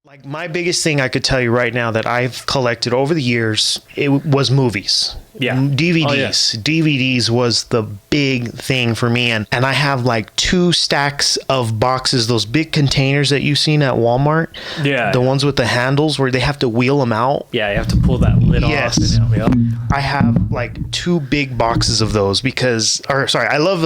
Like my biggest thing I could tell you right now that I've collected over the years, it was movies. Yeah. DVDs. Oh, yeah. DVDs was the big thing for me. And I have like 2 stacks of boxes, those big containers that you've seen at Walmart. Yeah. The ones with the handles where they have to wheel them out. Yeah, you have to pull that lid Yes. off. Yep. I have like 2 big boxes of those I love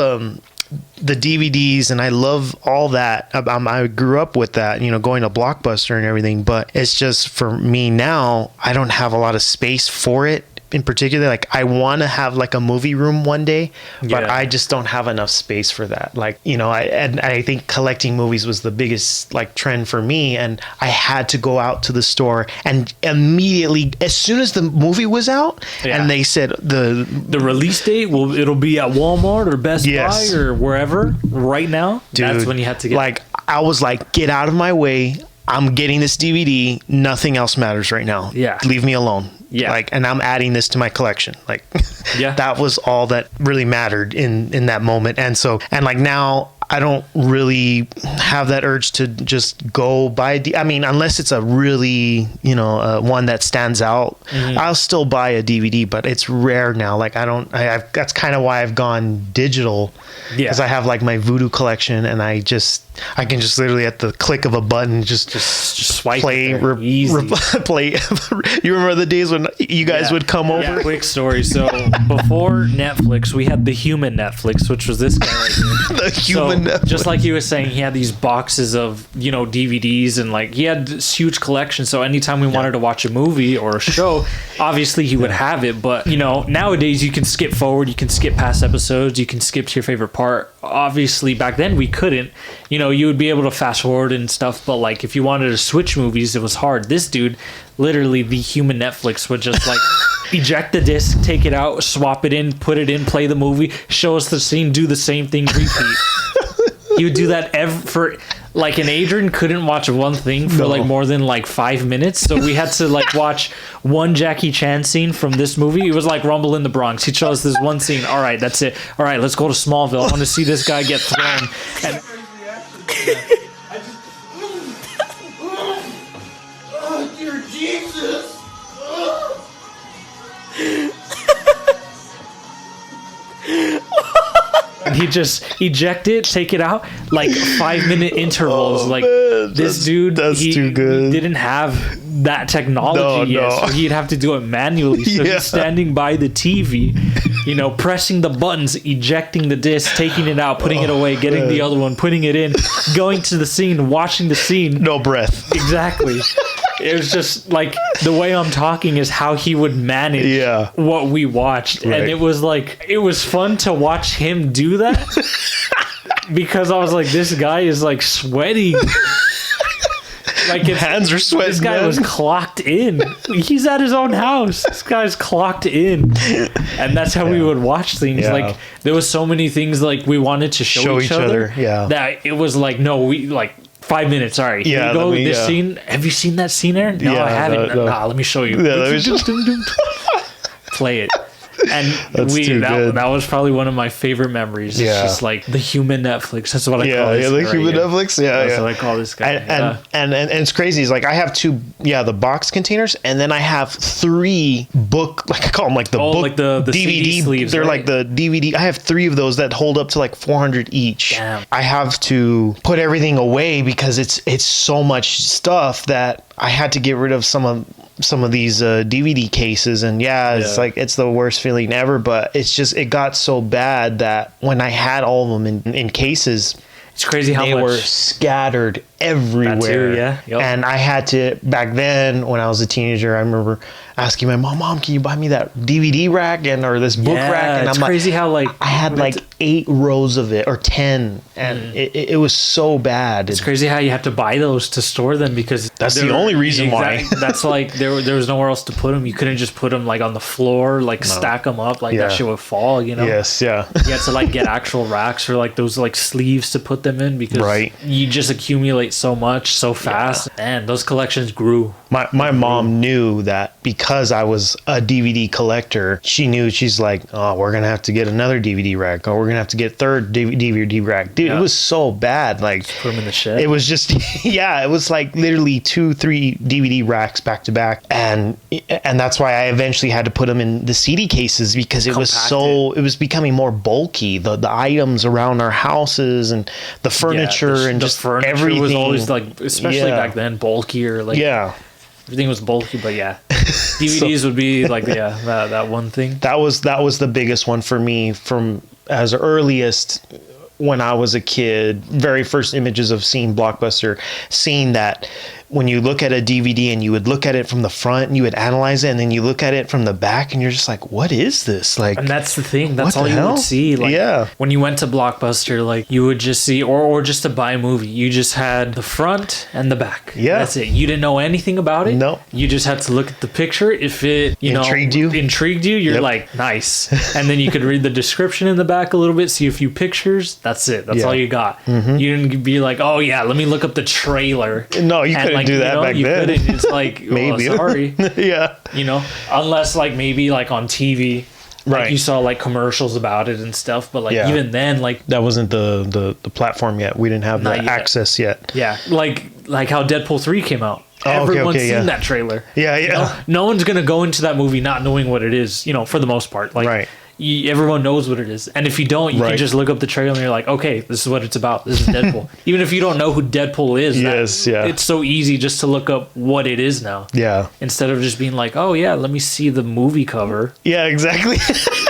the DVDs and I love all that. I grew up with that, going to Blockbuster and everything, but it's just for me now, I don't have a lot of space for it. In particular, like I want to have like a movie room one day, but I just don't have enough space for that. Like, I think collecting movies was the biggest like trend for me, and I had to go out to the store and immediately, as soon as the movie was out, and they said the release date it'll be at Walmart or Best Yes. Buy or wherever right now. Dude, that's when you had to get like I was like, get out of my way. I'm getting this DVD. Nothing else matters right now. Yeah. Leave me alone. Yeah. Like, and I'm adding this to my collection. Like, Yeah. that was all that really mattered in that moment. And so, and like now, I don't really have that urge to just go buy. I mean, unless it's a really, one that stands out, I'll still buy a DVD, but it's rare now. Like that's kind of why I've gone digital, because I have like my Voodoo collection, and I can just literally at the click of a button just swipe play, easy. play. You remember the days when you guys would come over? Yeah, quick story. So before Netflix, we had the human Netflix, which was this guy right here. The human Netflix. Just like he was saying, he had these boxes of, DVDs, and like he had this huge collection. So anytime we wanted to watch a movie or a show, obviously he would have it. But, nowadays you can skip forward, you can skip past episodes, you can skip to your favorite part. Obviously back then we couldn't. You would be able to fast forward and stuff, but like if you wanted to switch movies, it was hard. This dude, literally the human Netflix, would just like eject the disc, take it out, swap it in, put it in, play the movie, show us the scene, do the same thing, repeat. He would do that and Adrian couldn't watch one thing for like more than like 5 minutes. So we had to like watch one Jackie Chan scene from this movie. It was like Rumble in the Bronx. He chose this one scene. All right, that's it. All right, let's go to Smallville. I want to see this guy get thrown. And Oh, dear Jesus! and he just eject it, take it out, like 5-minute intervals. This dude, that's too good. He didn't have that technology yet, so he'd have to do it manually. So he's standing by the TV, pressing the buttons, ejecting the disc, taking it out, putting it away, getting the other one, putting it in, going to the scene, watching the scene. No breath. Exactly. It was just like the way I'm talking is how he would manage what we watched. Right. And it was fun to watch him do that because I was like, this guy is like sweating. Like his hands are sweating. This guy was clocked in. He's at his own house. This guy's clocked in. And that's how we would watch things. Yeah. Like there was so many things like we wanted to show each other. Yeah. That it was like, no, we like 5 minutes. All right. Yeah. Here you go. This scene. Have you seen that scene, Aaron? No, I haven't. Nah, let me show you. Yeah, let me just play it. And that was probably one of my favorite memories. It's just like the human Netflix. That's what I call this. Yeah, the human Netflix. Yeah, that's what I call this guy. And it's crazy. It's like I have 2, the box containers, and then I have 3 book, like I call them like the book, like the DVD CD sleeves. They're right? like the DVD. I have 3 of those that hold up to like 400 each. Damn. I have to put everything away because it's so much stuff that I had to get rid of some of these DVD cases, and it's like it's the worst feeling ever, but it got so bad that when I had all of them in cases, it's crazy how they much were scattered everywhere. That too, Yep. And I had to, back then when I was a teenager, I remember asking my mom, can you buy me that DVD rack or this book rack? And it's I'm crazy how like I had like 8 rows of it or 10, and it was so bad. It's crazy how you have to buy those to store them because that's the only reason why. That's like there was nowhere else to put them. You couldn't just put them like on the floor, like stack them up, like that shit would fall. Yes, yeah. You had to like get actual racks or like those like sleeves to put them in because you just accumulate it so much so fast, and those collections grew. My mom knew that because I was a DVD collector. She knew. She's like, oh, we're gonna have to get another DVD rack. Oh, we're gonna have to get third DVD rack. Dude, it was so bad. Like, Just put them in the shed. it was just it was like literally 2-3 DVD racks back to back, and that's why I eventually had to put them in the CD cases because it was it was becoming more bulky. The items around our houses and the furniture and the just furniture everything was always like, especially back then, bulkier. Like, everything was bulky, but DVDs would be like that one thing. That was the biggest one for me from as earliest when I was a kid. Very first images of seeing Blockbuster, seeing that when you look at a DVD and you would look at it from the front and you would analyze it, and then you look at it from the back and you're just like, what is this? Like, and that's the thing. That's all the you hell? would see. Like, when you went to Blockbuster, like, you would just see, or just to buy a movie, you just had the front and the back. Yeah. That's it. You didn't know anything about it. No. You just had to look at the picture. If it, intrigued you, you're like, nice. And then you could read the description in the back a little bit, see a few pictures. That's it. That's all you got. You didn't be like, oh yeah, let me look up the trailer. No, you couldn't do that back then. It's like, maybe. Well, sorry. Yeah. Unless like maybe like on TV, like right, you saw like commercials about it and stuff, but like even then, like, that wasn't the platform yet. We didn't have the access yet. Yeah, like how Deadpool 3 came out. Oh, Everyone's seen that trailer. No one's gonna go into that movie not knowing what it is, for the most part. Like, right. Everyone knows what it is, and if you don't, you can just look up the trailer and you're like, okay, this is what it's about. This is Deadpool. Even if you don't know who Deadpool is, it's so easy just to look up what it is now. Yeah. Instead of just being like, oh yeah, let me see the movie cover. Yeah, exactly.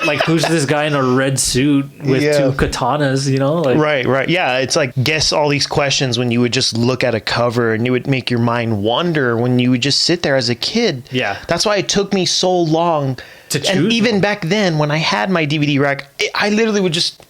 Like, who's this guy in a red suit with two katanas? Like, right. Yeah, it's like, guess all these questions when you would just look at a cover, and it would make your mind wander when you would just sit there as a kid. Yeah. That's why it took me so long to choose. And even back then, when I had my DVD rack, I literally would just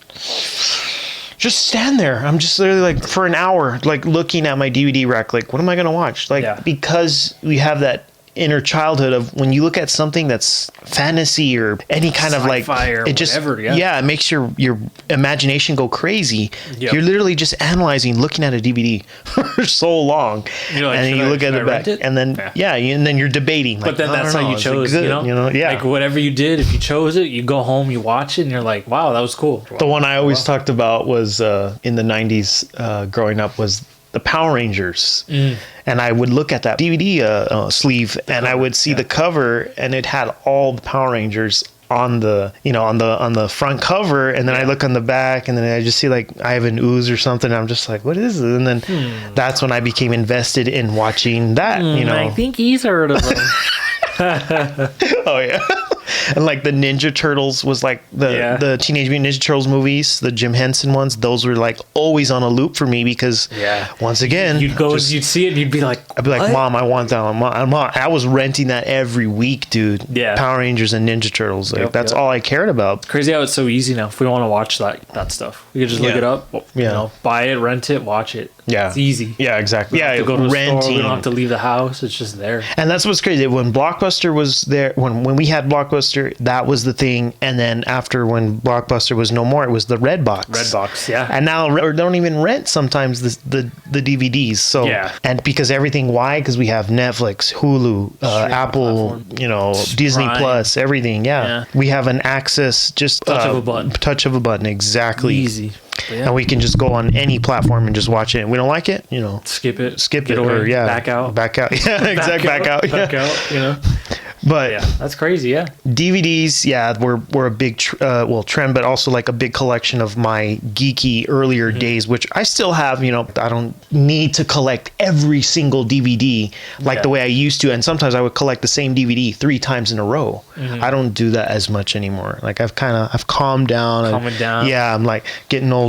stand there. I'm just literally like for an hour, like looking at my DVD rack, like, what am I going to watch? Like, because we have that inner childhood of when you look at something that's fantasy or any kind of like, it just, it makes your imagination go crazy. You're literally just analyzing, looking at a DVD for so long. You're like, and then you look at it back, and then and then you're debating. But then that's how you chose, like whatever you did, if you chose it, you go home, you watch it, and you're like, wow, that was cool. The one I always talked about was in the 90s growing up was the Power Rangers. And I would look at that DVD sleeve, and I would see the cover, and it had all the Power Rangers on the on the front cover, and then I look on the back, and then I just see like Ivan Ooze or something. I'm just like, what is it? And then that's when I became invested in watching that. I think he's heard of them. Oh yeah. And like the Ninja Turtles was like the Teenage Mutant Ninja Turtles movies, the Jim Henson ones. Those were like always on a loop for me because once again, you'd go, you'd see it, and you'd be like, I'd be like, what? Mom, I want that one. Mom, I was renting that every week, dude. Yeah, Power Rangers and Ninja Turtles. Like that's all I cared about. It's crazy how it's so easy now. If we want to watch that stuff, we could just look it up. Buy it, rent it, watch it. Yeah, it's easy. Yeah, exactly. We don't have to go to the store. We don't have to leave the house. It's just there. And that's what's crazy. When Blockbuster was there, when we had Blockbuster, that was the thing. And then after when Blockbuster was no more, it was the Red Box. Yeah. And now they don't even rent sometimes the DVDs. So and because everything, why? Because we have Netflix, Hulu, Apple, Disney Plus, everything. Yeah. We have an access just touch of a button. Touch of a button, exactly. Easy. And we can just go on any platform and just watch it. And we don't like it, skip it, or back out. Yeah, exactly. Back out. But that's crazy. Yeah, DVDs. Yeah, were a big trend, but also like a big collection of my geeky earlier days, which I still have. I don't need to collect every single DVD like the way I used to. And sometimes I would collect the same DVD 3 times in a row. I don't do that as much anymore. Like I've calmed down. Yeah, I'm like getting older.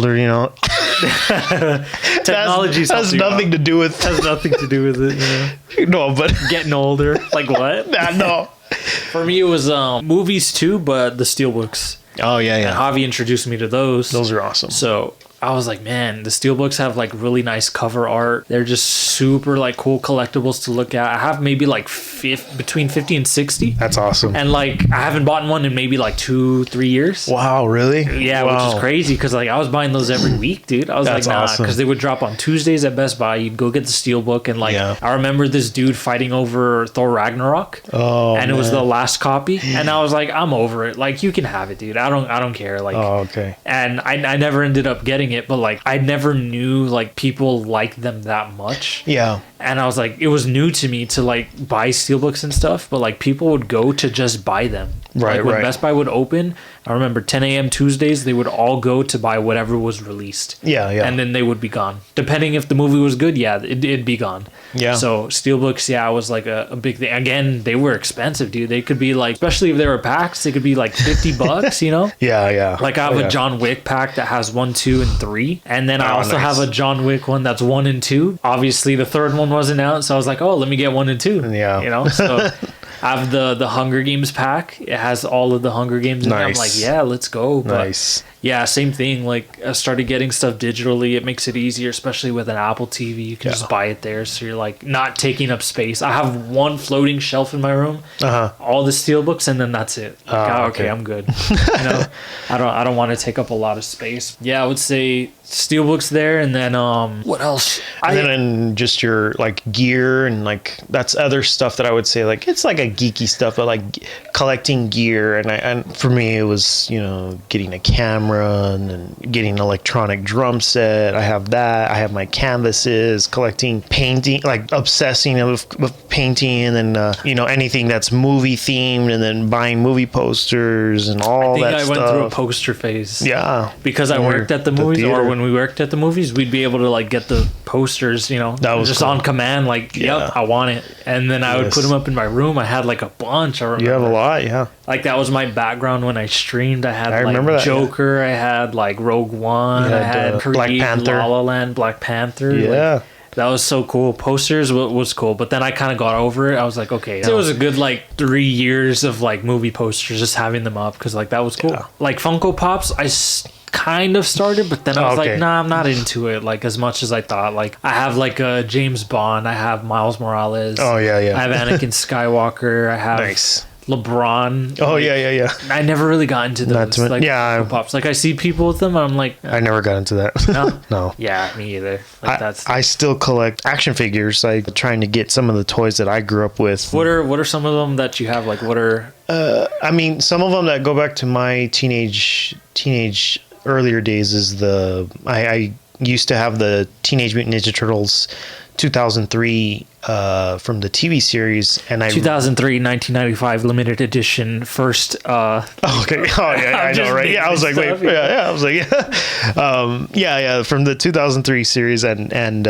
Technology has nothing to do with it. No, but getting older. Like what? No. For me, it was movies too, but the steelbooks. Oh yeah. And Javi introduced me to those. Those are awesome. So I was like, man, the steelbooks have like really nice cover art. They're just super like cool collectibles to look at. I have maybe like between 50 and 60. That's awesome. And like I haven't bought one in maybe like 2-3 years. Wow, really? Yeah, wow. which is crazy because like I was buying those every week, dude. I was That's like, nah, awesome. because they would drop on Tuesdays at Best Buy. You'd go get the steelbook, and like Yeah. I remember this dude fighting over Thor Ragnarok. Oh, and it was man. the last copy, and I was like, I'm over it. Like you can have it, dude. I don't care. Like, Oh, okay. and I never ended up getting it, but like I never knew like people liked them that much. Yeah. And I was like, it was new to me to like buy steelbooks and stuff, but like people would go to just buy them. Right, like when right. Best Buy would open, I remember 10 a.m. Tuesdays, they would all go to buy whatever was released. Yeah, yeah. And then they would be gone. Depending if the movie was good, yeah, it'd be gone. Yeah. So steelbooks, yeah, was like a big thing. Again, they were expensive, dude. They could be like, especially if they were packs, they could be like $50, you know? Yeah, yeah. Like I have Oh, yeah. a John Wick pack that has 1, 2, and 3, and then I Oh, also nice. have a John Wick one that's 1 and 2. Obviously, the third one wasn't out, so I was like, oh, let me get 1 and 2. Yeah. you know. So I have the Hunger Games pack. It has all of the Hunger Games in it. I'm Nice. like, yeah, let's go. But Nice. yeah, same thing. Like I started getting stuff digitally. It makes it easier, especially with an Apple TV. You can just buy it there, so you're like not taking up space. I have one floating shelf in my room, Uh-huh. all the steelbooks, and then that's it. Like, Oh, okay, okay. I'm good. You know, I don't want to take up a lot of space. Yeah, I would say steelbooks there, and then what else? And then just your like gear and like that's other stuff that I would say like it's like a geeky stuff, but like collecting gear and for me it was getting a camera and then getting an electronic drum set. I have that. I have my canvases, collecting painting, like obsessing with painting, and then anything that's movie themed, and then buying movie posters and all I think that I stuff. went through a poster phase. Yeah, Because I Or worked at the the movies, or theater. when we worked at the movies, we'd be able to like get the posters, That was just cool. on command. Like, Yeah. yep, I want it, and then I would Yes. put them up in my room. I had like a bunch. I remember. You have a lot, yeah. Like that was my background when I streamed. I had I like remember that, yeah. Joker. I had like Rogue One. You I had, had Black Creed, Panther. La La Land, Black Panther. Like, Yeah. that was so cool. Posters was cool, but then I kind of got over it. I was like, okay, it was a good like 3 years of like movie posters, just having them up because like that was cool. Yeah. Like Funko Pops, I kind of started, but then I was Okay. like, nah, I'm not into it like as much as I thought. Like I have like a James Bond, I have Miles Morales. Oh, yeah, yeah. I have Anakin Skywalker. I have Nice. LeBron. Oh, yeah. I never really got into Not those. to- Like yeah. Funko Pops. Like I see people with them, and I'm like, I never got into that. no, No. yeah, me either. Like that's. I still collect action figures. I'm trying to get some of the toys that I grew up with. What are some of them that you have? Like what are I mean, some of them that go back to my teenage earlier days is I used to have the Teenage Mutant Ninja Turtles 2003 from the TV series, and I 2003 1995 limited edition first Oh, okay. Oh, yeah, I I'm know, just right? Yeah, I was like, making wait, stuff, yeah. I was like, yeah, from the 2003 series, and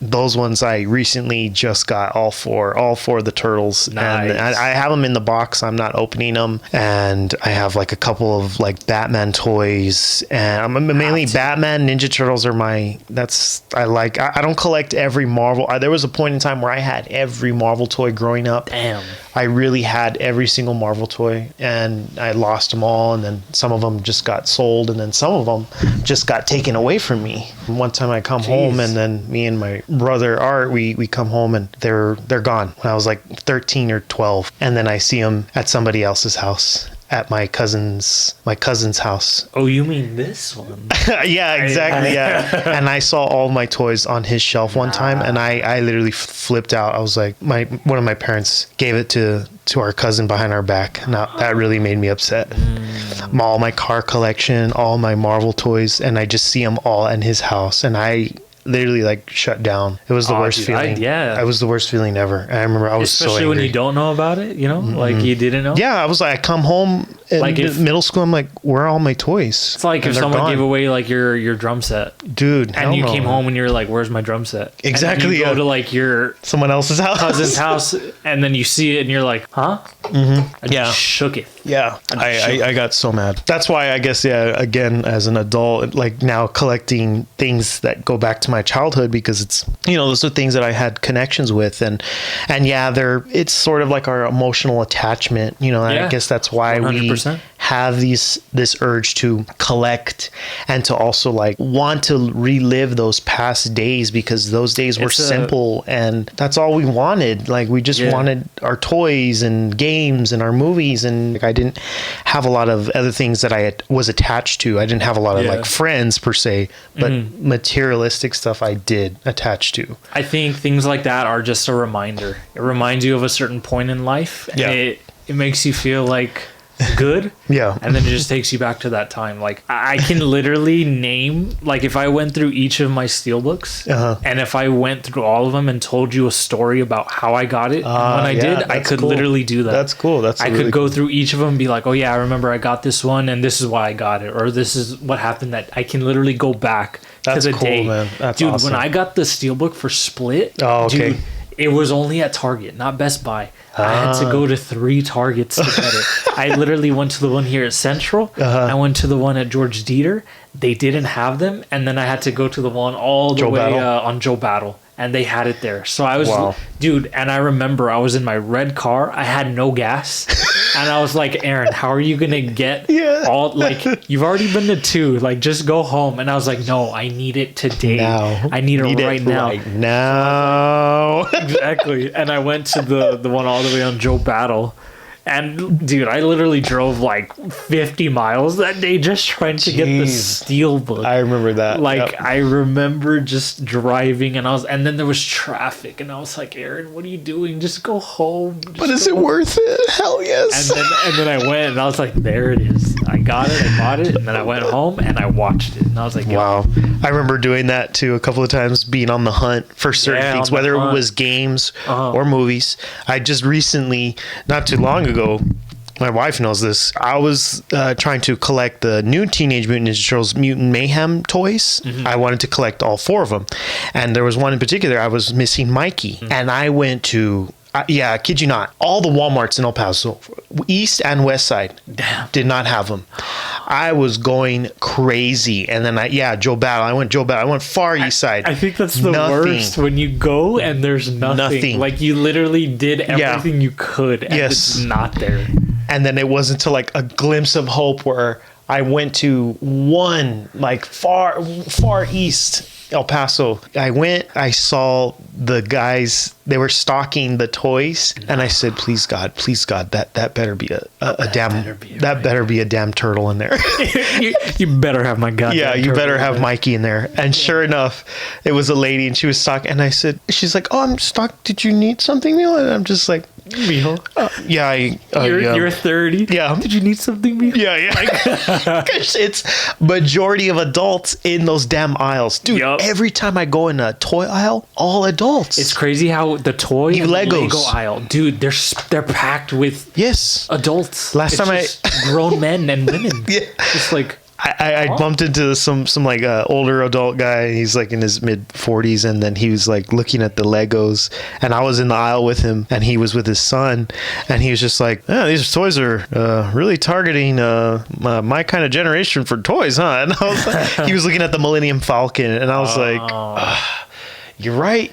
those ones I recently just got all four of the turtles, and Nice. I have them in the box. I'm not opening them, and I have like a couple of like Batman toys, and I'm mainly Batman. Ninja Turtles are I don't collect every Marvel. There was a point in time where I had every Marvel toy growing up. damn. I really had every single Marvel toy, and I lost them all, and then some of them just got sold, and then some of them just got taken away from me. One time I come home, and then me and my brother Art, we come home, and they're gone. When I was like 13 or 12, and then I see them at somebody else's house, at my cousin's house. Oh, you mean this one? Yeah, exactly. Yeah, and I saw all my toys on his shelf one time, and I literally flipped out. I was like, one of my parents gave it to our cousin behind our back. Now that really made me upset. All my car collection, all my Marvel toys, and I just see them all in his house, and I literally like shut down. It was the worst dude, feeling. It was the worst feeling ever. I remember I was Especially so angry. when you don't know about it, like you didn't know. Yeah, I was like, I come home in Like if- middle school. I'm like, where are all my toys? It's like And if they're someone gone. gave away like your drum set, Dude, and you came home and you're like, "Where's my drum set?" Exactly, And you yeah. go to like your someone else's house. cousin's house, and then you see it, and you're like, "Huh?" I just Yeah. shook it. Yeah, I got so mad. That's why I guess, yeah, again, as an adult, like now collecting things that go back to my childhood, because it's, those are things that I had connections with, and yeah, it's sort of like our emotional attachment, I Yeah, guess that's why we 100%. have this urge to collect and to also like want to relive those past days, because those days were simple and that's all we wanted. Like we just wanted our toys and games and our movies, and like, I didn't have a lot of other things that I was attached to. I didn't have a lot of like friends per se, but materialistic stuff I did attach to. I think things like that are just a reminder. It reminds you of a certain point in life. And it makes you feel like good. And then it just takes you back to that time. Like I can literally name, like if I went through each of my steelbooks and if I went through all of them and told you a story about how I got it and when I did, I could literally do that. That's cool. I could go through each of them and be like, oh yeah, I remember I got this one and this is why I got it, or this is what happened. That I can literally go back to the day. Man. That's dude, awesome. when I got the steelbook for Split, dude, it was only at Target, not Best Buy. I had to go to 3 Targets to get it. I literally went to the one here at Central. I went to the one at George Dieter. They didn't have them. And then I had to go to the one all the way on Joe Battle. And they had it there. So I was, dude, and I remember I was in my red car. I had no gas. And I was like, Aaron, how are you going to get all, like, you've already been to 2. Like, just go home. And I was like, no, I need it today. Now. I need it right now. Right now. Exactly. And I went to the one all the way on Joe Battle. And dude, I literally drove like 50 miles that day just trying to get the steelbook. I remember that. Like I remember just driving, and then there was traffic, and I was like, Aaron, what are you doing? Just go home. But is it worth it? Hell yes. And then I went, and I was like, there it is. I got it. I bought it, and then I went home and I watched it, and I was like, wow. I remember doing that too a couple of times, being on the hunt for certain things, whether it was games or movies. I just recently, not too long ago, my wife knows this, I was trying to collect the new Teenage Mutant Ninja Turtles Mutant Mayhem toys. I wanted to collect all 4 of them, and there was one in particular I was missing, Mikey. And I went to I kid you not, all the Walmarts in El Paso, east and west side, did not have them. I was going crazy. And then Joe Battle. I went far east side. I think that's the worst, when you go and there's nothing. Like you literally did everything you could and it's not there. And then it wasn't until like a glimpse of hope where I went to one like far east El Paso. I saw the guys, they were stocking the toys, and I said, please God, that better be a damn turtle in there. you better have my goddamn turtle. You better have Mikey in there. And sure enough, it was a lady, and she was stocking, and I said, she's like, oh, I'm stocked, did you need something, Neil? And I'm just like, Mijo. You're 30. Yeah. Did you need something, Mijo? Yeah. Because it's majority of adults in those damn aisles. Dude, every time I go in a toy aisle, all adults. It's crazy how the toy and Legos. Lego aisle, dude, they're packed with adults. Last time grown men and women. Just like I bumped into some like older adult guy. He's like in his mid 40s, and then he was like looking at the Legos, and I was in the aisle with him, and he was with his son, and he was just like, these toys are really targeting my kind of generation for toys, huh? And I was like, he was looking at the Millennium Falcon, and I was like, you're right.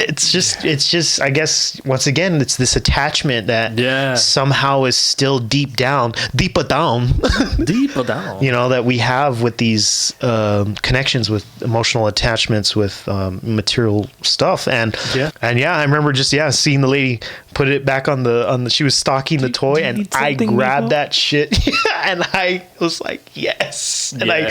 It's just I guess once again it's this attachment that somehow is still deeper down that we have with these connections with emotional attachments with material stuff. And I remember just seeing the lady put it back on the she was stocking the toy, and I grabbed that shit and I was like, yes, and I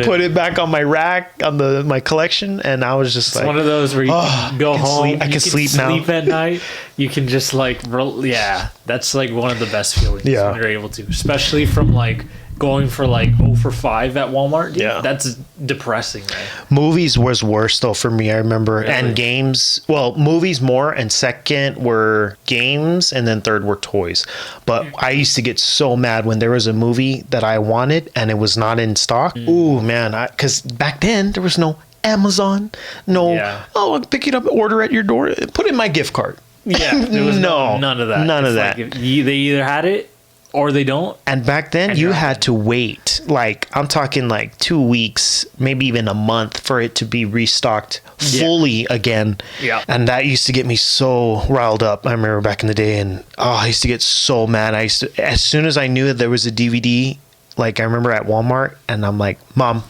put it back on my rack on my collection, and I was just it's one of those where you can go home, I can sleep now. Sleep at night. You can just like, that's like one of the best feelings when you're able to, especially from like going for like 0 for 5 at Walmart. Dude, that's depressing, man. Movies was worse though for me, I remember. Really? And games, well, movies more, and second were games, and then third were toys. But I used to get so mad when there was a movie that I wanted and it was not in stock. Ooh, man, because back then there was no Amazon, I'll pick it up, order at your door, put in my gift card. There was none of that. None of that. Like they either had it or they don't. And back then, And you you're had out. to wait. Like, I'm talking like 2 weeks, maybe even a month for it to be restocked fully again. Yeah. And that used to get me so riled up. I remember back in the day, and I used to get so mad. As soon as I knew that there was a DVD, like I remember at Walmart, and I'm like, Mom,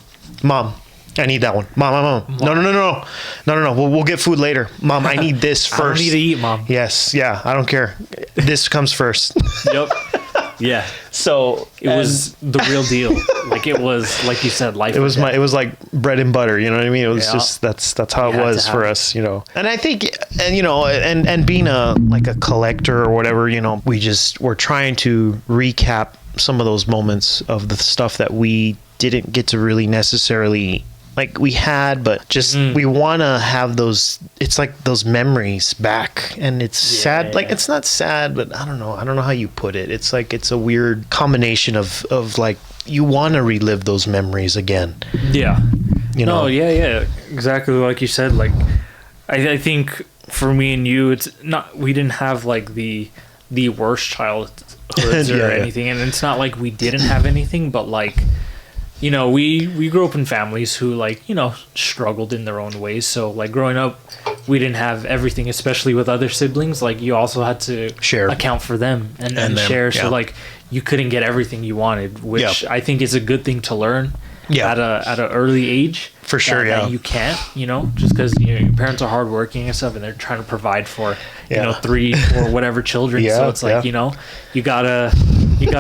I need that one. Mom. No. We'll get food later. Mom, I need this first. I don't need to eat, Mom. Yes. Yeah. I don't care. This comes first. Yep. Yeah. So It was the real deal. Like it was, like you said, life. it was like bread and butter. You know what I mean? It was Yeah. just that's how You it had was to for have it. us. You know. And I think, and you know, and being a collector or whatever, you know, we're trying to recap some of those moments of the stuff that we didn't get to really necessarily. Like we had, but just we want to have those. It's like those memories back, and it's sad. Like it's not sad, but I don't know how you put it. It's like it's a weird combination of like you want to relive those memories again. Yeah. You know? No, yeah. Exactly like you said. Like, I think for me and you, it's not. We didn't have like the worst childhoods or Yeah. anything, and it's not like we didn't have anything, but like. You know, we grew up in families who, like, you know, struggled in their own ways. So, like, growing up, we didn't have everything, especially with other siblings. Like, you also had to Share. account for them and them, share. yeah. So, like, you couldn't get everything you wanted, which Yeah. I think is a good thing to learn at an early age. For sure, that yeah. you can't, you know, just because your parents are hardworking and stuff, and they're trying to provide for, you know, 3 or whatever children. Yeah, So it's like, yeah. you know, you gotta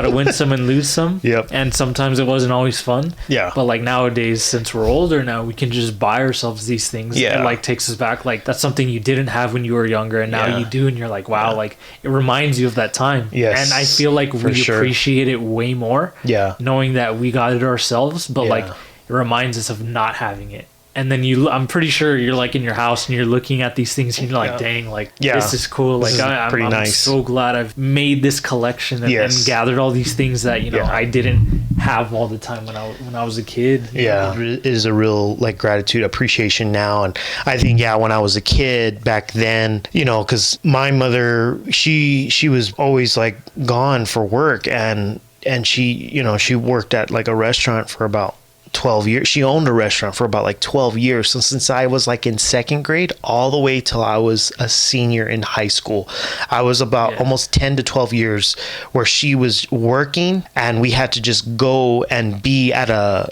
win some and lose some. Yep. And sometimes it wasn't always fun. Yeah. But like nowadays, since we're older now, we can just buy ourselves these things. Yeah. It like takes us back. Like that's something you didn't have when you were younger, and now Yeah. you do, and you're like, wow, like it reminds you of that time. Yes, And I feel like for we sure. appreciate it way more. Yeah. Knowing that we got it ourselves, but Yeah. like it reminds us of not having it. And then I'm pretty sure you're like in your house and you're looking at these things and you're like, dang, like this is cool. This Like is I'm pretty nice. so glad I've made this collection and Yes. gathered all these things that, you know, Yeah. I didn't have all the time when I was a kid. Yeah, it is a real like gratitude, appreciation now. And I think, when I was a kid back then, you know, because my mother, she was always like gone for work, and she, you know, she worked at like a restaurant for about 12 years. She owned a restaurant for about like 12 years. So since I was like in second grade all the way till I was a senior in high school, I was about almost 10 to 12 years where she was working, and we had to just go and be at a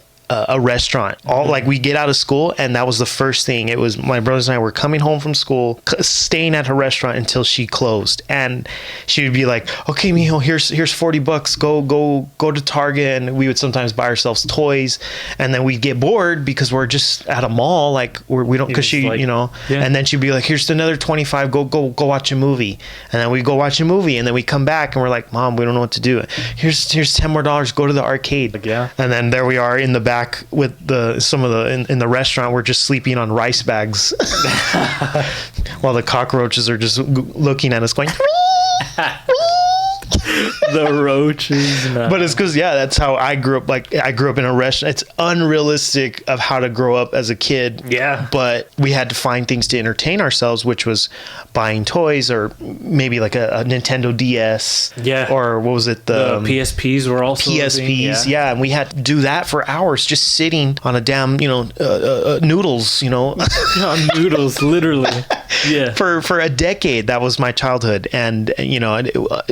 restaurant. All like we get out of school, and that was the first thing. It was my brothers and I were coming home from school, staying at her restaurant until she closed, and she would be like, "Okay, mijo, here's $40. Go to Target," and we would sometimes buy ourselves toys, and then we'd get bored because we're just at a mall, like we don't, because she, like, you know, yeah. and then she'd be like, "Here's another 25. Go watch a movie," and then we go watch a movie, and then we come back and we're like, "Mom, we don't know what to do. Here's $10 more. Go to the arcade." Like, yeah. And then there we are in the back with in the restaurant. We're just sleeping on rice bags while the cockroaches are just looking at us going The roaches. No. But it's because that's how I grew up. Like I grew up in a restaurant. It's unrealistic of how to grow up as a kid. Yeah. But we had to find things to entertain ourselves, which was buying toys, or maybe like a Nintendo DS. Yeah. Or what was it? The PSPs were also a thing, PSPs. Yeah. And we had to do that for hours, just sitting on a damn, noodles, noodles, literally. Yeah. For a decade. That was my childhood, and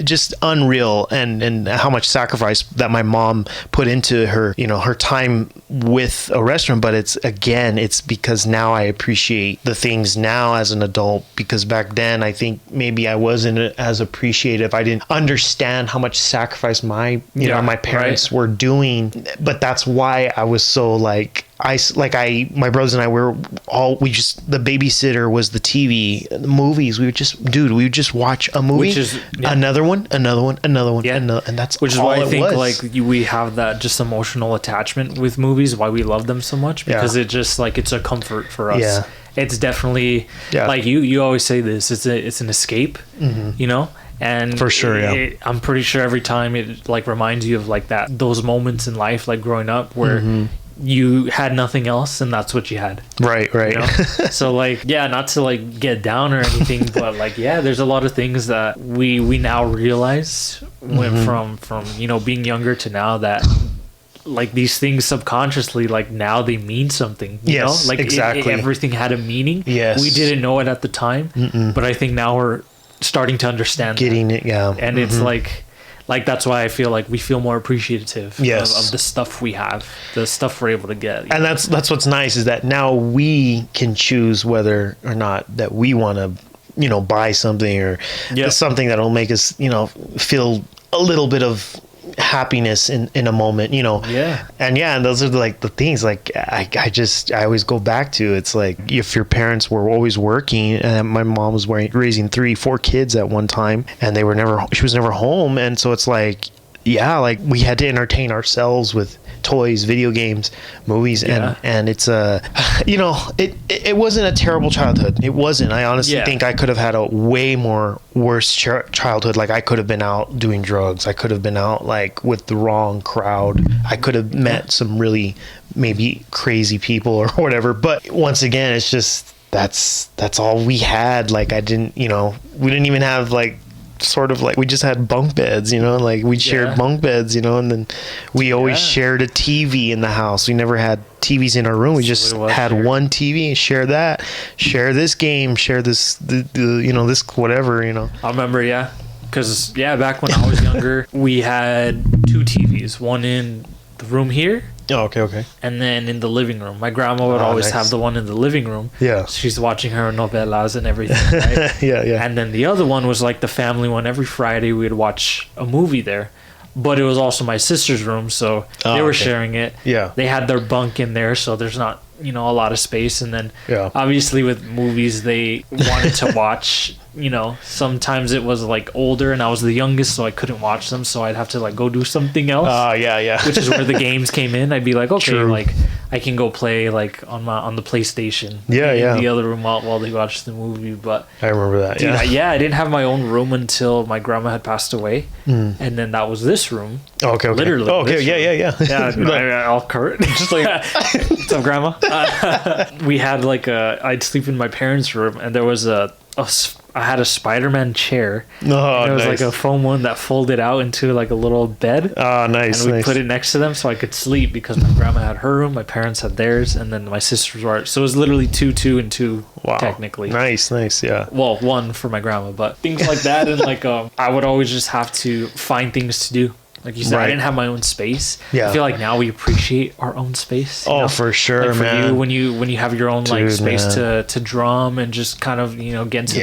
just unreal, and how much sacrifice that my mom put into her her time with a restaurant. But it's because now I appreciate the things now as an adult, because back then I think maybe I wasn't as appreciative. I didn't understand how much sacrifice my my parents were doing. But that's why I was so like my brothers and I the babysitter was the TV, the movies. We would just watch a movie, Which is, another one, and that's which is all why I it think was. we have that just emotional attachment with movies, why we love them so much, because it just like it's a comfort for us. Yeah. It's definitely like you always say this, it's an escape, and For sure, I'm pretty sure every time it like reminds you of like those moments in life, like growing up where you had nothing else and that's what you had. Right. So like, not to like get down or anything, but like, there's a lot of things that we now realize went from being younger to now, that like these things subconsciously, like now they mean something, you know, like exactly. everything had a meaning. Yes. We didn't know it at the time, but I think now we're starting to understand Getting that. it, yeah. And it's like that's why I feel like we feel more appreciative Yes. of the stuff we have, the stuff we're able to get. And that's what's nice, is that now we can choose whether or not that we want to, buy something or something that'll make us, feel a little bit of happiness in a moment, and those are like the things, like I always go back to. It's like, if your parents were always working, and my mom was raising 3-4 kids at one time, and she was never home, and so it's like, like we had to entertain ourselves with toys, video games, movies, and it's it wasn't a terrible childhood. It wasn't. I honestly think I could have had a way more worse childhood. Like, I could have been out doing drugs. I could have been out like with the wrong crowd. I could have met some really maybe crazy people or whatever. But once again, it's just that's all we had. Like, we didn't even have like, sort of like, we just had bunk beds, like we shared bunk beds, and then we always shared a TV in the house. We never had TVs in our room. We just had one TV and share this game, share this, this whatever, I remember, because back when I was younger, we had 2 TVs, one in the room here. Oh, okay. And then in the living room, my grandma would always have the one in the living room. Yeah. She's watching her novelas and everything, right? Yeah. And then the other one was like the family one. Every Friday we'd watch a movie there. But it was also my sister's room, so they were sharing it. Yeah. They had their bunk in there, so there's not, a lot of space. And then obviously with movies, they wanted to watch, sometimes it was like older, and I was the youngest, so I couldn't watch them, so I'd have to like go do something else. Yeah. Which is where the games came in. I'd be like, okay, True. like I can go play like on the PlayStation. In the other room while they watch the movie. But I remember that. Dude, I didn't have my own room until my grandma had passed away, and then that was this room. Okay. Literally. Oh, okay. Yeah, I'll cover it. Just like, what's up, grandma? We had like I'd sleep in my parents' room, and there was I had a Spider-Man chair. Oh, and it was nice. like a foam one that folded out into like a little bed. Oh, nice. And we put it next to them so I could sleep, because my grandma had her room, my parents had theirs, and then my sisters were. So it was literally 2 and 2, technically. Nice, yeah. Well, 1 for my grandma, but things like that, and like I would always just have to find things to do. Like you said, I didn't have my own space. Yeah. I feel like now we appreciate our own space. Oh, for sure, like for man. you, when you have your own like Dude, space man. to drum and just kind of get into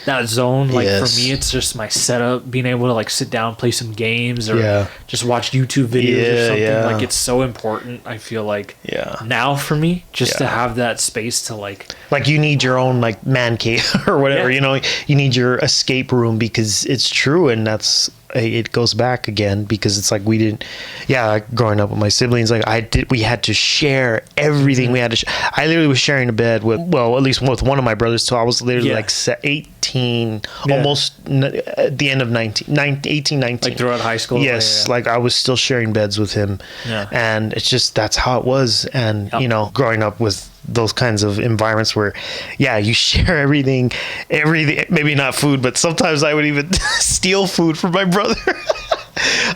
that zone. Like for me, it's just my setup, being able to like sit down, play some games, or just watch YouTube videos or something. Like, it's so important. I feel like now for me, just to have that space to like you need your own like man cave or whatever. You need your escape room, because it's true, and that's. It goes back again, because it's like we didn't, like growing up with my siblings, like we had to share everything. We had to, I literally was sharing a bed with, well, at least with one of my brothers too. I was literally like 18, almost at the end of 18, 19. Like throughout high school. Yes. Like I was still sharing beds with him, and it's just, that's how it was. And, growing up with those kinds of environments where you share everything, maybe not food, but sometimes I would even steal food from my brother.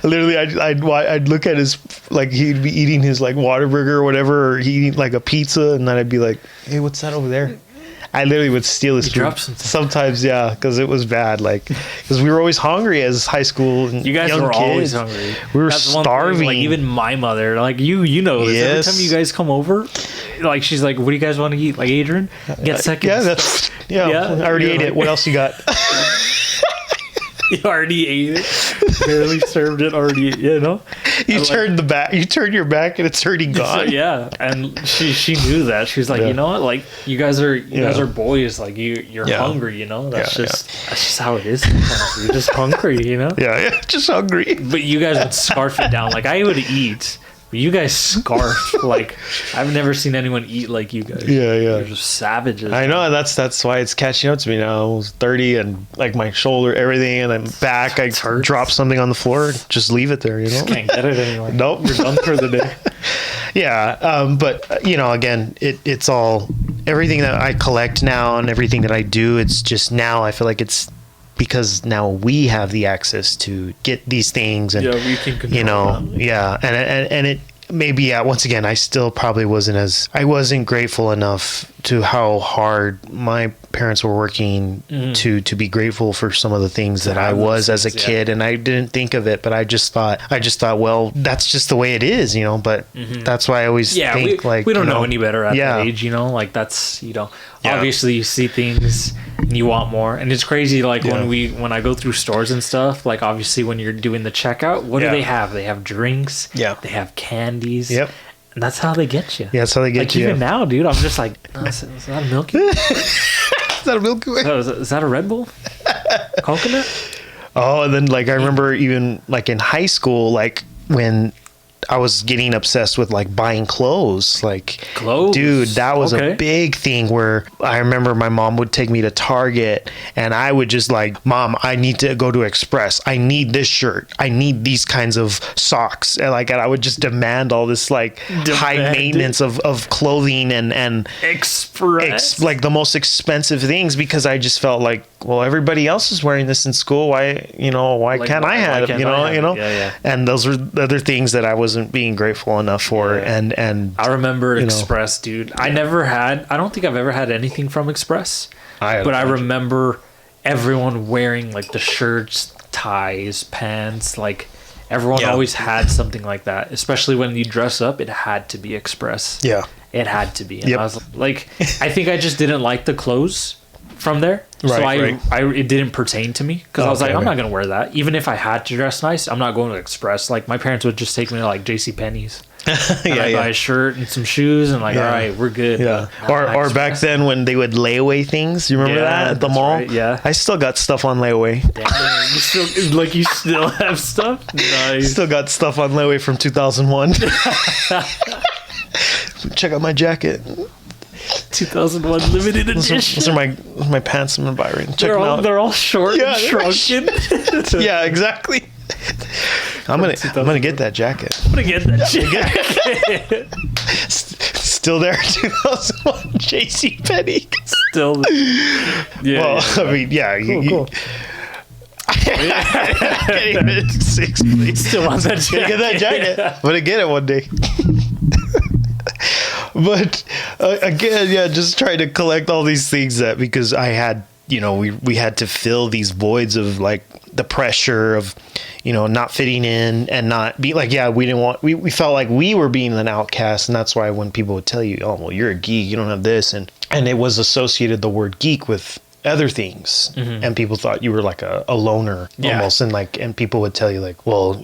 Literally, I'd look at his, like, he'd be eating his like Whataburger or whatever, or he'd eat like a pizza, and then I'd be like, hey, what's that over there? I literally would steal his food. Sometimes, because it was bad. Like, because we were always hungry as high school. And you guys young were kids. always hungry. We were starving. Like, even my mother, like you know this. Every time you guys come over, like, she's like, "What do you guys want to eat?" Like, Adrian, get seconds. I already ate it. What else you got? You already ate it. Barely served it. Already, You turn your back, and it's already gone. So, and she knew that. She's like, you know what? Like, you guys are boys. Like, you're hungry. That's just how it is. Sometimes. You're just hungry. Just hungry. But you guys would scarf it down. Like, I would eat. But you guys scarf. Like, I've never seen anyone eat like you guys. You're just savages. I know, and that's why it's catching up to me now. I was 30, and like my shoulder, everything, and then back, I drop something on the floor, just leave it there. Just can't get it anymore. Nope, you're done for the day. But again, it's all, everything that I collect now and everything that I do. It's just now I feel like it's because now we have the access to get these things, and we can control you know, them. yeah, and it maybe, yeah, once again, I still probably I wasn't grateful enough to how hard my parents were working to be grateful for some of the things that I was as a kid, and I didn't think of it, but I just thought, well, that's just the way it is, you know. But that's why I always think, we don't know any better at that age, you know. Like, that's, you know, obviously you see things and you want more, and it's crazy. Like when I go through stores and stuff, like obviously when you're doing the checkout, what do they have? They have drinks, they have candies, and that's how they get you. Yeah, that's how they get like, you. Even now, dude, I'm just like, is that a Milky Way? Is that a Milky Way? Is that a Red Bull? Coconut? Oh, and then like I remember even like in high school, like when I was getting obsessed with like buying clothes. Like, dude, that was a big thing where I remember my mom would take me to Target and I would just like, Mom, I need to go to Express. I need this shirt. I need these kinds of socks. And like, and I would just demand all this like high maintenance of clothing and Express, like the most expensive things, because I just felt like, well, everybody else is wearing this in school. Why can't I have it? You know? Yeah. And those were the other things that I wasn't being grateful enough for. And I remember Express, dude. I don't think I've ever had anything from Express, but I remember everyone wearing like the shirts, ties, pants, like everyone always had something like that, especially when you dress up. It had to be Express. It had to be. And I was like, I think I just didn't like the clothes from there. It didn't pertain to me, because I was like, I'm not gonna wear that. Even if I had to dress nice, I'm not going to Express. Like, my parents would just take me to like JCPenney's. I'd buy a shirt and some shoes and like, all right, we're good. Or back then when they would layaway things, you remember that at the mall? Right, yeah. I still got stuff on layaway. Damn, you still have stuff? Nice. Still got stuff on layaway from 2001. Check out my jacket. 2001 limited edition. Those are my pants I'm gonna buy right now. Check them out. They're all short and shrunken. Yeah, exactly. I'm gonna get that jacket. I'm gonna get that jacket. Still there, 2001 JCPenney. Still there. Yeah. Well, I mean, yeah. Cool. Six, please. Still on that jacket. Get that jacket. I'm gonna get it one day. But again, just trying to collect all these things that, because I had, we had to fill these voids of like the pressure of, not fitting in and not be like, we felt like we were being an outcast. And that's why when people would tell you, oh, well, you're a geek, you don't have this. And it was associated, the word geek, with other things. And people thought you were like a loner almost. And people would tell you like, well,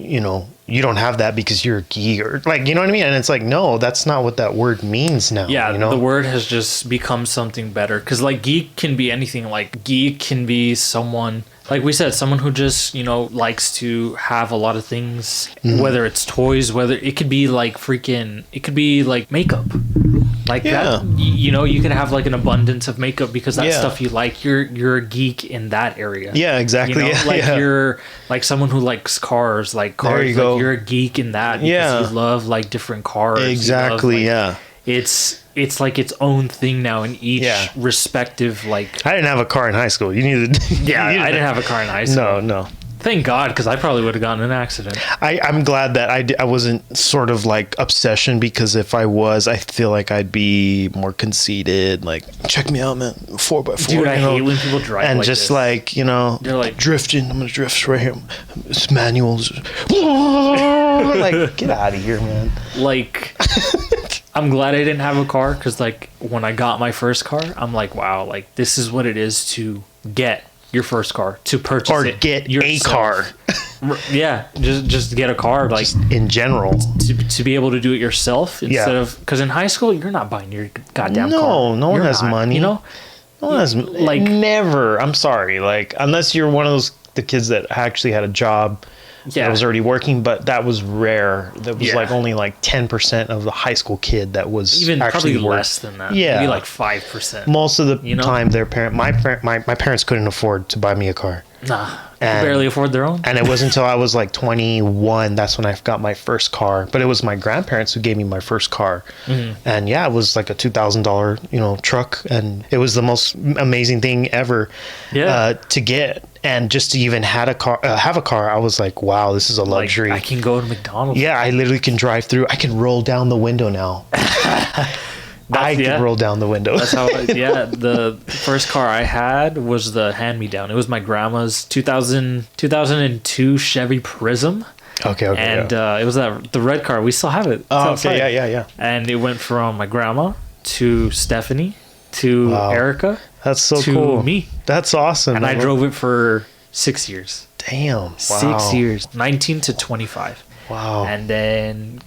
you don't have that because you're a geek, or like, you know what I mean? And it's like, no, that's not what that word means now. Yeah, the word has just become something better, because like geek can be anything. Like geek can be someone, like we said, someone who just, likes to have a lot of things, whether it's toys, whether it could be like it could be like makeup. Like that, you can have like an abundance of makeup because that's stuff you like. You're a geek in that area. Yeah, exactly. You're like someone who likes cars. Like cars, there you go. You're a geek in that because you love like different cars. Exactly. It's like its own thing now in each respective like. I didn't have a car in high school. You needed. I didn't have a car in high school. No. Thank God, because I probably would have gotten in an accident. I'm glad that I wasn't sort of like obsession, because if I was, I feel like I'd be more conceited. Like, check me out, man, 4x4. Dude, I hate when people drive and like just this. like, they're like drifting. I'm gonna drift right here. It's manuals. Like, get out of here, man. Like, I'm glad I didn't have a car, because like when I got my first car, I'm like, wow, like this is what it is to get your first car, to purchase or it get yourself. A car. Yeah, just get a car, like just in general, to be able to do it yourself instead of, because in high school you're not buying your goddamn car. No one has money. No one has like never. I'm sorry, like unless you're one of the kids that actually had a job. That was already working, but that was rare. That was like only like 10% of the high school kid that was even actually probably less than that. Yeah, maybe like 5%. Most of the time, my parents couldn't afford to buy me a car. Nah, And, barely afford their own. and it wasn't until I was like 21 that's when I got my first car. But it was my grandparents who gave me my first car. And yeah, it was like a $2,000 truck, and it was the most amazing thing ever to get. And just to even have a car, I was like, wow, this is a luxury. Like, I can go to McDonald's. Yeah, I literally can drive through. I can roll down the window now. I can roll down the window. That's how. The first car I had was the hand-me-down. It was my grandma's 2002 Chevy Prism. Okay. And it was the red car. We still have it. Oh, okay. Yeah. And it went from my grandma to Stephanie to Erica. That's so to cool. me. That's awesome. And I drove it for 6 years. Damn. Wow. 6 years. 19 to 25. Wow. And then,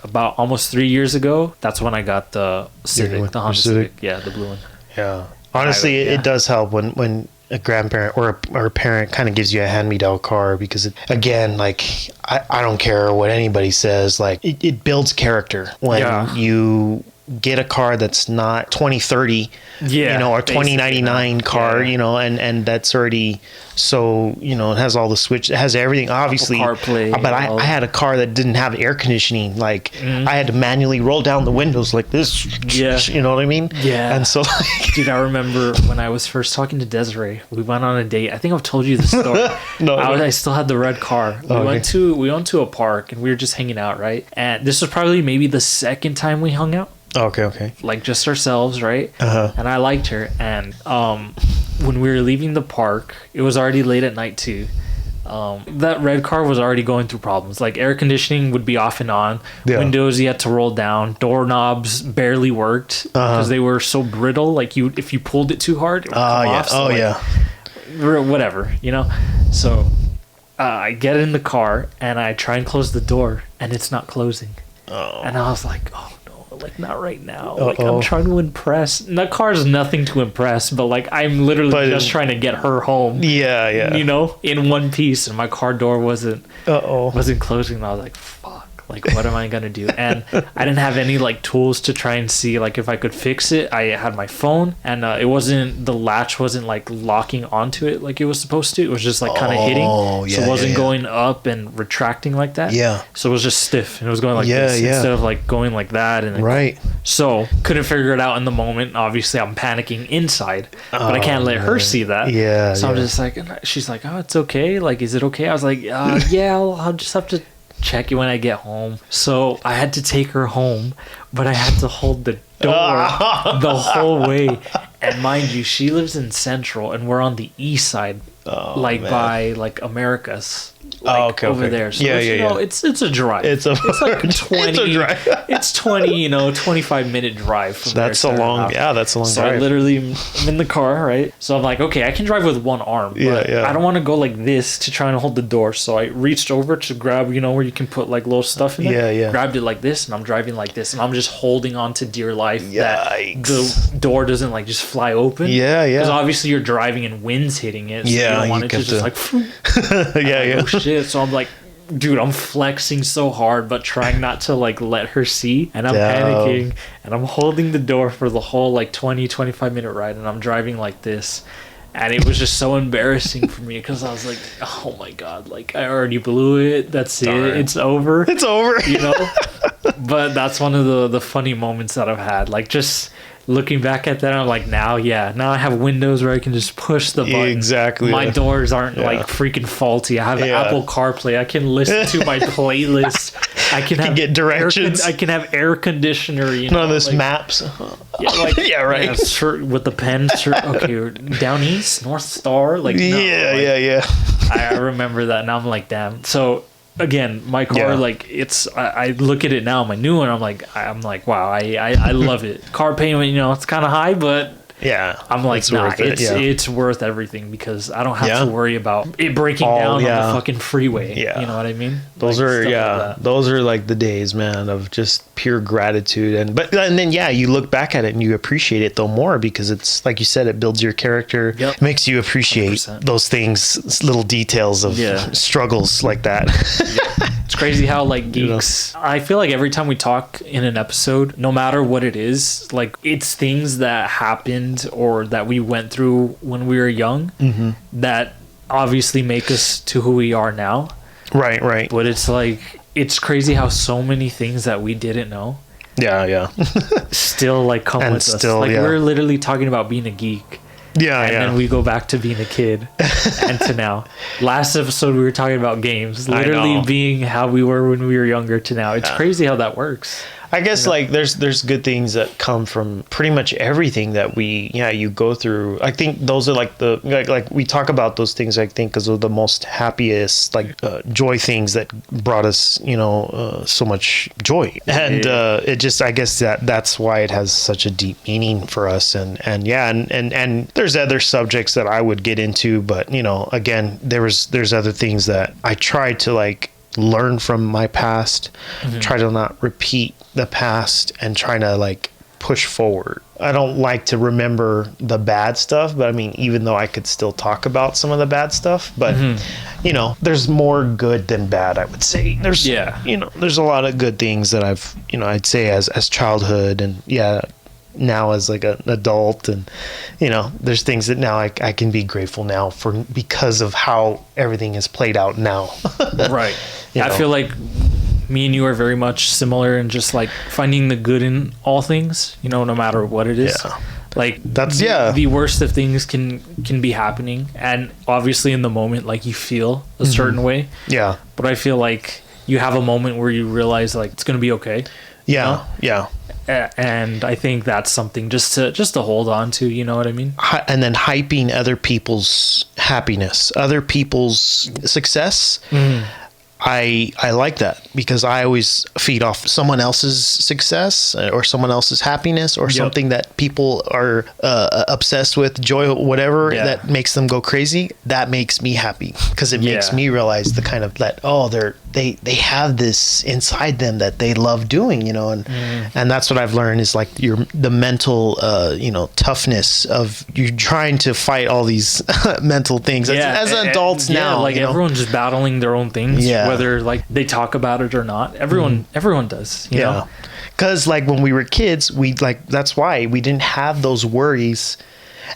about almost 3 years ago, that's when I got the Civic, the Honda Civic. Yeah, the blue one. Yeah. Honestly, it does help when a grandparent or a parent kind of gives you a hand-me-down car, because I don't care what anybody says, like it builds character when you get a car that's not 2030 or 2099 car, and that's already, so it has all the switch, it has everything, obviously. CarPlay, but I had a car that didn't have air conditioning, like I had to manually roll down the windows like this, you know what I mean? And so dude, I remember when I was first talking to Desiree, we went on a date. I think I've told you the story. I still had the red car. We went to a park and we were just hanging out, right? And this was probably maybe the second time we hung out. Okay. Like just ourselves, right? And I liked her. And when we were leaving the park, it was already late at night too. That red car was already going through problems. Like air conditioning would be off and on. Windows you had to roll down. Doorknobs barely worked because they were so brittle. Like if you pulled it too hard, it would come off. So whatever, So I get in the car and I try and close the door and it's not closing. And I was like, oh. Like, not right now. Like, I'm trying to impress. And that car is nothing to impress, but like I'm literally just trying to get her home. Yeah. In one piece, and my car door wasn't closing. And I was like, fuck. Like, what am I gonna do? And I didn't have any like tools to try and see like if I could fix it. I had my phone, and the latch wasn't like locking onto it like it was supposed to. It was just like kind of hitting, so it wasn't going up and retracting like that. So it was just stiff, and it was going like this instead of like going like that. And so couldn't figure it out in the moment. Obviously, I'm panicking inside, but I can't let her see that. So I'm just like, she's like, oh, it's okay. Like, is it okay? I was like, yeah, I'll just have to check it when I get home. So I had to take her home, but I had to hold the door the whole way. And mind you, she lives in Central and we're on the east side, by like Americas. Over there. So it's a drive. It's like 20 it's 25-minute drive from that's a long drive. So I literally am in the car, right? So I'm like, okay, I can drive with one arm, but I don't want to go like this to try and hold the door. So I reached over to grab, where you can put like little stuff in there. Grabbed it like this, and I'm driving like this, and I'm just holding on to dear life that the door doesn't like just fly open. Because obviously you're driving and wind's hitting it. So you don't want it to just like oh shit. So I'm like, dude, I'm flexing so hard, but trying not to like let her see. And I'm panicking, and I'm holding the door for the whole like 25-minute ride, and I'm driving like this. And it was just so embarrassing for me because I was like, oh my God, like I already blew it. That's it. It's over. It's over. But that's one of the funny moments that I've had. Like just looking back at that, I'm like, now I have windows where I can just push the button. Exactly. My doors aren't like freaking faulty. I have Apple CarPlay. I can listen to my playlist. I can have get directions. I can have air conditioner. None of this maps. With the pen. Okay, down east, North Star. Like I remember that, and I'm like, damn. So again, my car, like I look at it now, my new one, I'm like, wow, I love it. Car payment, it's kind of high, but I'm like, it's worth everything because I don't have to worry about it breaking down on the fucking freeway. You know what I mean? Those are like the days, man, of just pure gratitude. And then you look back at it and you appreciate it though more because it's like you said, it builds your character. It makes you appreciate 100%. Those things, little details of struggles like that. It's crazy how like geeks, I feel like every time we talk in an episode, no matter what it is, like it's things that happened or that we went through when we were young that obviously make us to who we are now. Right. But it's like, it's crazy how so many things that we didn't know Yeah. still like come And with still, us. Like yeah. we're literally talking about being a geek. Yeah, And then we go back to being a kid and to now. Last episode we were talking about games, I literally know. being how we were when we were younger to now. It's crazy how that works. I guess like there's good things that come from pretty much everything that you go through. I think those are like the like we talk about those things, I think, because of the most happiest joy things that brought us so much joy. And it just, I guess that's why it has such a deep meaning for us. And there's other subjects that I would get into, but again, there's other things that I try to like learn from my past, try to not repeat the past, and try to like push forward. I don't like to remember the bad stuff, but I mean, even though I could still talk about some of the bad stuff, but there's more good than bad, I would say. There's there's a lot of good things that I've I'd say as childhood, and now as like an adult, and there's things that now I can be grateful now for because of how everything is played out now. Right. I feel like me and you are very much similar in just like finding the good in all things, no matter what it is. Yeah. Like That's the worst of things can be happening, and obviously in the moment like you feel a certain way. Yeah. But I feel like you have a moment where you realize like it's gonna be okay. Yeah. Yeah. And I think that's something just to hold on to, you know what I mean? And then hyping other people's happiness, other people's success. I like that, because I always feed off someone else's success or someone else's happiness or something that people are obsessed with, joy, whatever, that makes them go crazy. That makes me happy, because it makes me realize the kind of that, they have this inside them that they love doing, and that's what I've learned is like the mental, toughness of you trying to fight all these mental things as adults now. Like everyone's just battling their own things, whether like they talk about it or not. Everyone does, you know? Because like when we were kids, that's why we didn't have those worries.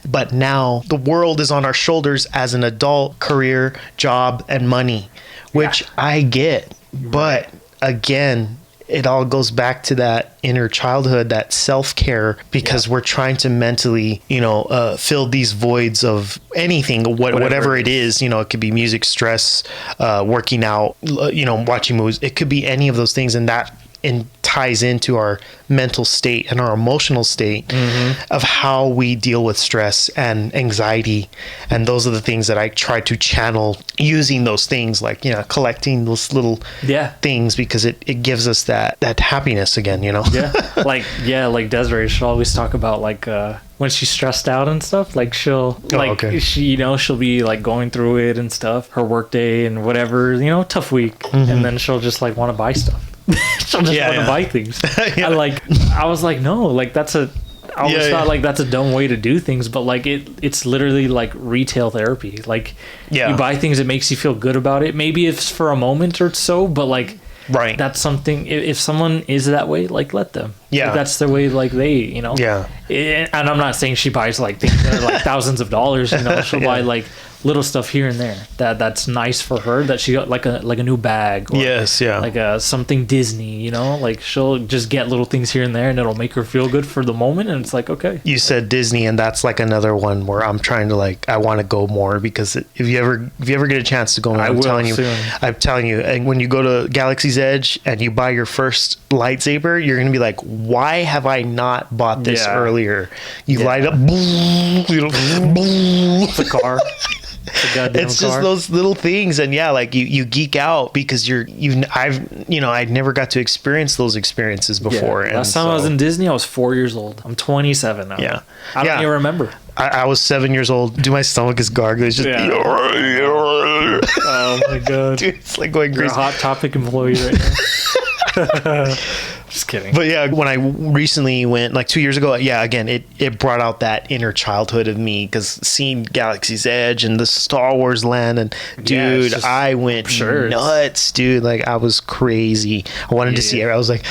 But now the world is on our shoulders as an adult, career, job, and money, which I get. But again, it all goes back to that inner childhood, that self-care, because we're trying to mentally, fill these voids of anything, whatever it is. It could be music, stress, working out, watching movies. It could be any of those things, and that ties into our mental state and our emotional state of how we deal with stress and anxiety. And those are the things that I try to channel using those things, like collecting those little things, because it gives us that happiness again. Like Desiree, she'll always talk about like when she's stressed out and stuff, like she'll she'll be like going through it and stuff, her work day and whatever, tough week, and then she'll just like want to buy stuff. She'll just want to buy things. I was like, no, like I always thought like that's a dumb way to do things, but like it's literally like retail therapy. Like you buy things, it makes you feel good about it. Maybe it's for a moment or so, but like that's something. If someone is that way, like let them. Like, that's their way. Like they, And I'm not saying she buys like things that are like thousands of dollars. She'll buy like little stuff here and there that's nice for her, that she got like a new bag, or like something Disney, like she'll just get little things here and there, and it'll make her feel good for the moment. And it's like, okay, you said Disney, and that's like another one where I'm trying to I want to go more, because if you ever get a chance to go, I'm telling you, and when you go to Galaxy's Edge and you buy your first lightsaber, you're gonna be like, why have I not bought this earlier? You light up, the car. It's just those little things, and you geek out because I'd never got to experience those experiences before. Last time I was in Disney, I was 4 years old. I'm 27 now. I don't even remember. I was 7 years old. Dude, my stomach is gargling. It's just oh my god, dude, it's like going crazy. You're a Hot Topic employee right now. Just kidding. But when I recently went, like 2 years ago, again, it brought out that inner childhood of me, because seeing Galaxy's Edge and the Star Wars land, and dude, I went nuts, dude. Like I was crazy. I wanted to see it. I was like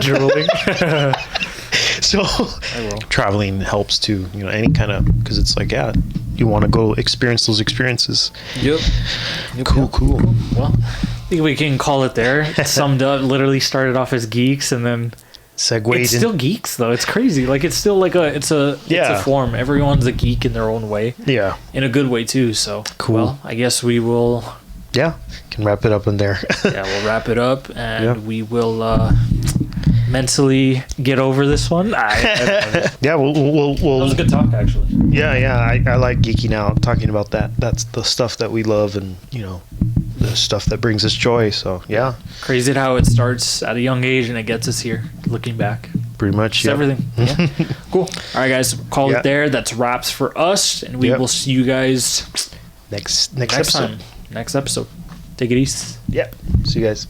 drooling. So I will. traveling helps too, you know, any kind of, because it's like, yeah, you want to go experience those experiences. Yep. Cool. Well, I think we can call it there. It summed up, literally started off as geeks and then Segued it's still geeks though. It's crazy. Like it's still like it's a form. Everyone's a geek in their own way. Yeah. In a good way too. So Cool. Well, I guess we will. Yeah. Can wrap it up in there. Yeah, we'll wrap it up and we will mentally get over this one. Yeah. We'll That was a good talk actually. Yeah. I like geeking out, talking about that. That's the stuff that we love, and you know, the stuff that brings us joy. So yeah. Crazy how it starts at a young age and it gets us here. Looking back. Pretty much. It's everything. Yeah. Cool. All right, guys. Call it there. That's wraps for us, and we will see you guys next episode. time. Next episode. Take it easy. Yeah. See you guys.